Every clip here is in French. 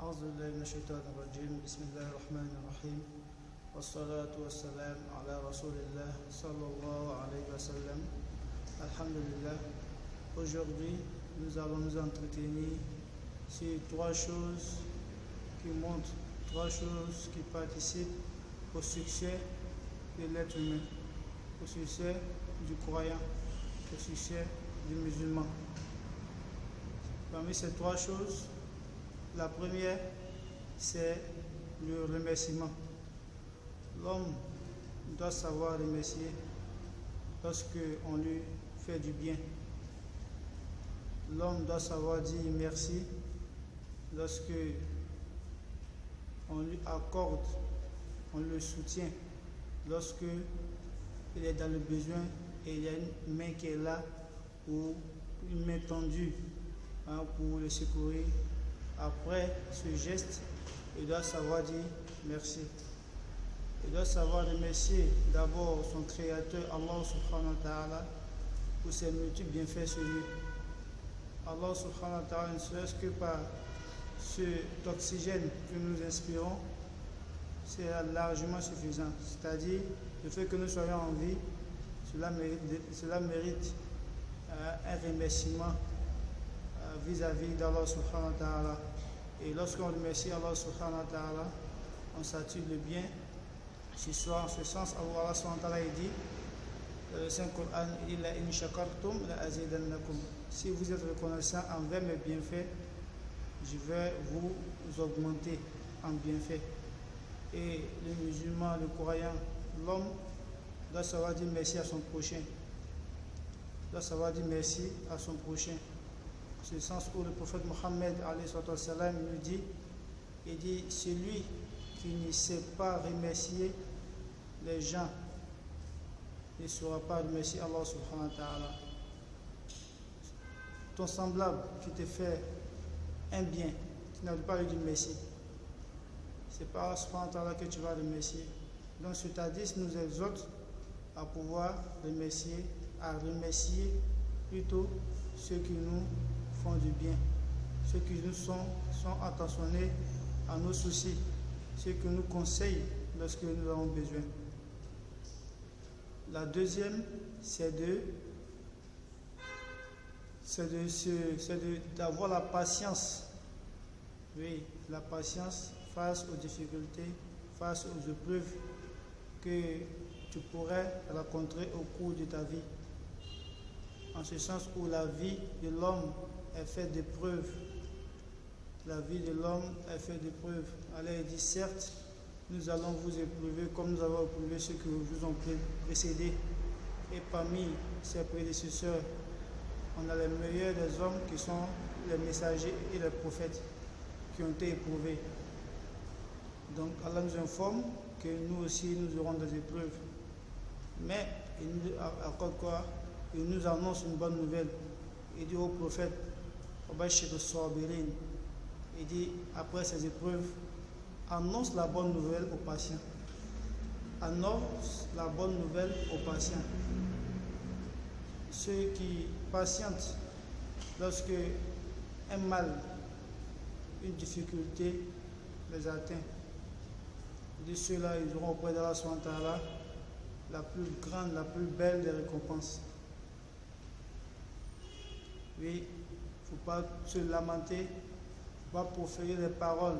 أعوذ بالله من الشيطان الرجيم بسم الله الرحمن الرحيم والصلاة والسلام على رسول الله صلى الله عليه وسلم. Alhamdulillah. Aujourd'hui, nous allons nous entretenir sur trois choses qui montrent, trois choses qui participent au succès de l'être humain, au succès du croyant, au succès du musulman. Parmi ces trois choses, la première, c'est le remerciement. L'homme doit savoir remercier lorsque on lui fait du bien. L'homme doit savoir dire merci lorsque on lui accorde, on le soutient, lorsque il est dans le besoin et il y a une main qui est là ou une main tendue pour le secourir. Après ce geste, il doit savoir dire merci. Il doit savoir remercier d'abord son créateur, Allah subhanahu wa ta'ala, pour ses multiples bienfaits sur lui. Allah subhanahu wa ta'ala, ne serait-ce que par cet oxygène que nous inspirons, c'est largement suffisant. C'est-à-dire, le fait que nous soyons en vie, cela mérite un remerciement vis-à-vis d'Allah subhanahu wa ta'ala. Et lorsqu'on remercie Allah subhanahu wa ta'ala, on s'attire le bien. Ce soir, en ce sens, Allah subhanahu wa ta'ala dit, dans le Saint-Coran, il dit la in shakartum la azidannakum. Si vous êtes reconnaissant envers mes bienfaits, je vais vous augmenter en bienfaits. Et le musulman, le croyant, l'homme doit savoir dire merci à son prochain. Doit savoir dire merci à son prochain. C'est le sens où le prophète Mohammed nous dit, il dit, celui qui ne sait pas remercier les gens ne saura pas remercier Allah subhanahu wa ta'ala. Ton semblable qui te fait un bien, tu n'as pas lui dire merci. C'est pas Allah subhanahu wa ta'ala que tu vas remercier. Donc cet hadith nous exhorte à pouvoir remercier, à remercier plutôt ceux qui nous font du bien, ceux qui nous sont attentionnés à nos soucis, ceux qui nous conseillent lorsque nous avons besoin. La deuxième, c'est d'avoir la patience. Oui, la patience face aux difficultés, face aux épreuves que tu pourrais rencontrer au cours de ta vie. En ce sens où la vie de l'homme est faite d'épreuves. La vie de l'homme est faite d'épreuves. Allah dit, certes, nous allons vous éprouver comme nous avons éprouvé ceux qui vous ont précédés. Et parmi ses prédécesseurs, on a les meilleurs des hommes qui sont les messagers et les prophètes qui ont été éprouvés. Donc Allah nous informe que nous aussi nous aurons des épreuves. Mais il nous accorde quoi? Il nous annonce une bonne nouvelle. Il dit au prophète, il dit, après ces épreuves, annonce la bonne nouvelle aux patients. Annonce la bonne nouvelle aux patients. Ceux qui patientent lorsque un mal, une difficulté les atteint. De ceux-là, ils auront auprès d'Allah subhanahu wa ta'ala la plus grande, la plus belle des récompenses. Oui, il ne faut pas se lamenter, il ne faut pas proférer des paroles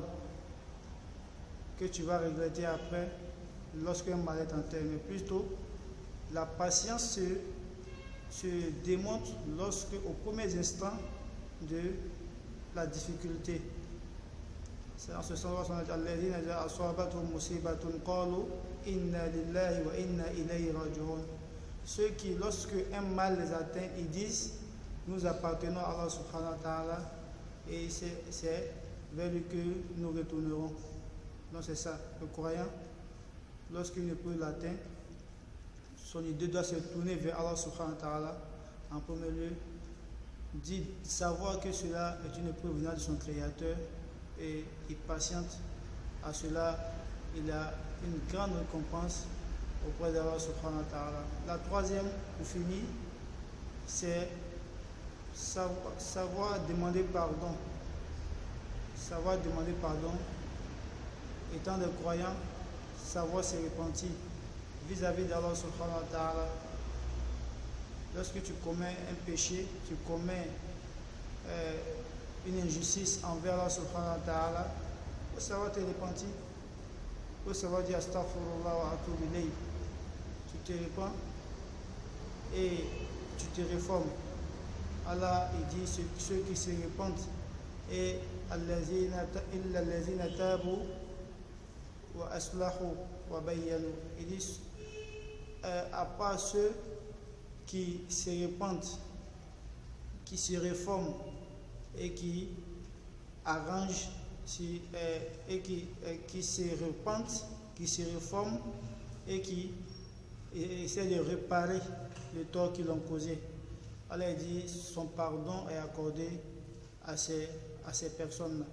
que tu vas regretter après lorsqu'un mal est en terre. Mais plutôt, la patience se démontre lorsque, aux premiers instants de la difficulté. C'est en ce sens qu'on dit ceux qui, lorsque un mal les atteint, ils disent, nous appartenons à Allah subhanahu wa ta'ala et c'est vers lui que nous retournerons. Donc c'est ça, le croyant, lorsqu'une épreuve l'atteint, son idée doit se tourner vers Allah subhanahu wa ta'ala en premier lieu, dit savoir que cela est une épreuve venant de son créateur et il patiente à cela, il a une grande récompense auprès d'Allah subhanahu wa ta'ala. La troisième, pour finir, c'est savoir demander pardon. savoir demander pardon, étant des croyants, savoir se repentir vis-à-vis d'Allah subhanahu wa ta'ala. Lorsque tu commets un péché, tu commets une injustice envers Allah subhanahu wa ta'ala, il faut savoir te repentir, il faut savoir dire astaghfirullah wa atubu ilayh. Tu te repens et tu te réformes. Allah il dit ceux qui se repentent et illa allazina tabu wa aslahu wa bayyanu. Il dit à part ceux qui se repentent, qui se réforment et qui arrangent et qui se repentent, qui se réforment et qui essaient de réparer le tort qu'ils ont causé. Allah dit son pardon est accordé à ces personnes-là.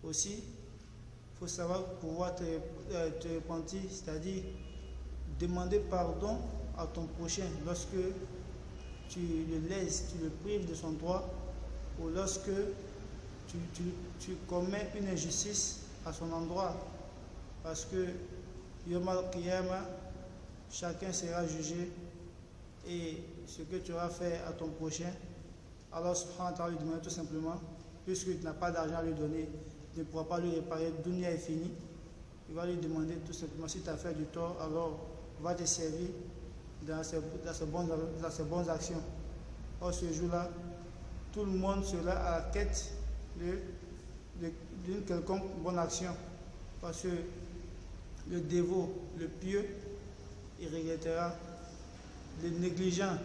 Aussi, il faut savoir pouvoir te repentir, c'est-à-dire demander pardon à ton prochain lorsque tu le lèses, tu le prives de son droit, ou lorsque tu commets une injustice à son endroit. Parce que Yom al-Qiyamah, chacun sera jugé et ce que tu auras fait à ton prochain, Allah subhanahu wa ta'ala lui demande tout simplement, puisque tu n'as pas d'argent à lui donner, tu ne pourras pas lui réparer, dunya est fini. Il va lui demander tout simplement, si tu as fait du tort, alors va te servir dans ses bonnes actions. Or ce jour-là, tout le monde sera à la quête d'une quelconque bonne action. Parce que le dévot, le pieux, il regrettera. Le négligent,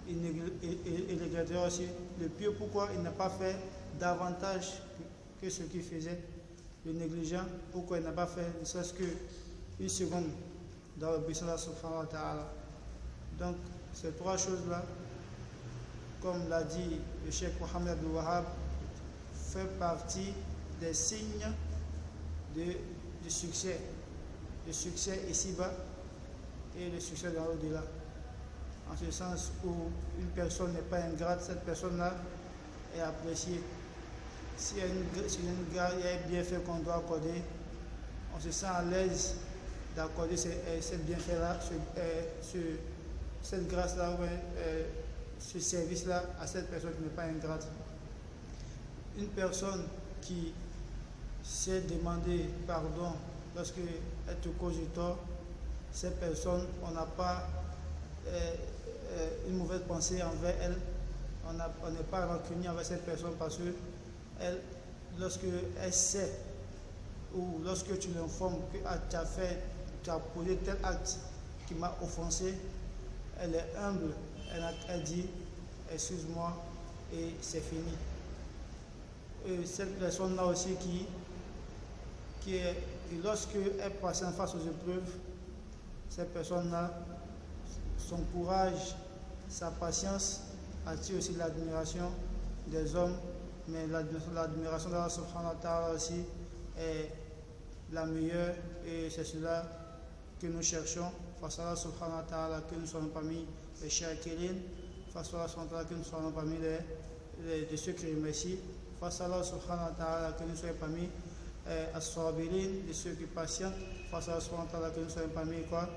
il regrettera aussi. Le pieux, pourquoi il n'a pas fait davantage que ce qu'il faisait. Le négligent, pourquoi il n'a pas fait ne serait-ce qu'une seconde dans le business de subhanahu wa ta'ala. Donc, ces trois choses-là, comme l'a dit le Cheikh Mohammed Abdul Wahhab, fait partie des signes du succès. Le succès ici-bas et le succès dans l'au-delà. En ce sens où une personne n'est pas ingrate, cette personne-là est appréciée. S'il y a il y a un bienfait qu'on doit accorder, on se sent à l'aise d'accorder cette bienfait-là, cette grâce-là, ce service-là à cette personne qui n'est pas ingrate. Une personne qui sait demander pardon lorsqu'elle te cause du tort, cette personne, on n'a pas une mauvaise pensée envers elle, on n'est pas rancunier envers cette personne parce que lorsque elle sait ou lorsque tu l'informes que tu as posé tel acte qui m'a offensé, elle est humble, elle dit excuse-moi et c'est fini. Et cette personne-là aussi qui lorsque elle passe en face aux épreuves, cette personne-là, son courage, sa patience attire aussi l'admiration des hommes, mais l'admiration d'Allah subhanahu wa ta'ala aussi est la meilleure et c'est cela que nous cherchons face à Allah subhanahu wa ta'ala, que nous soyons parmi les shakirin, face à Allah subhanahu wa ta'ala, que nous soyons parmi de ceux qui remercient, face à Allah subhanahu wa ta'ala, que nous soyons parmi as-sabirin, de ceux qui patientent, face à Allah subhanahu wa ta'ala, que nous soyons parmi quoi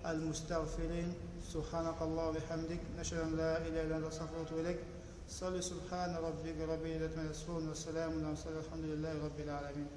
al-mustaghfirin. Subhanakallah wa bihamdik, nashhadu an la ilaha illa anta astaghfiruka wa atubu ilaik. Salli subhana rabbika rabbil izzati amma yasifun wa salamun ala al-mursalin walhamdulillahi rabbil alamin.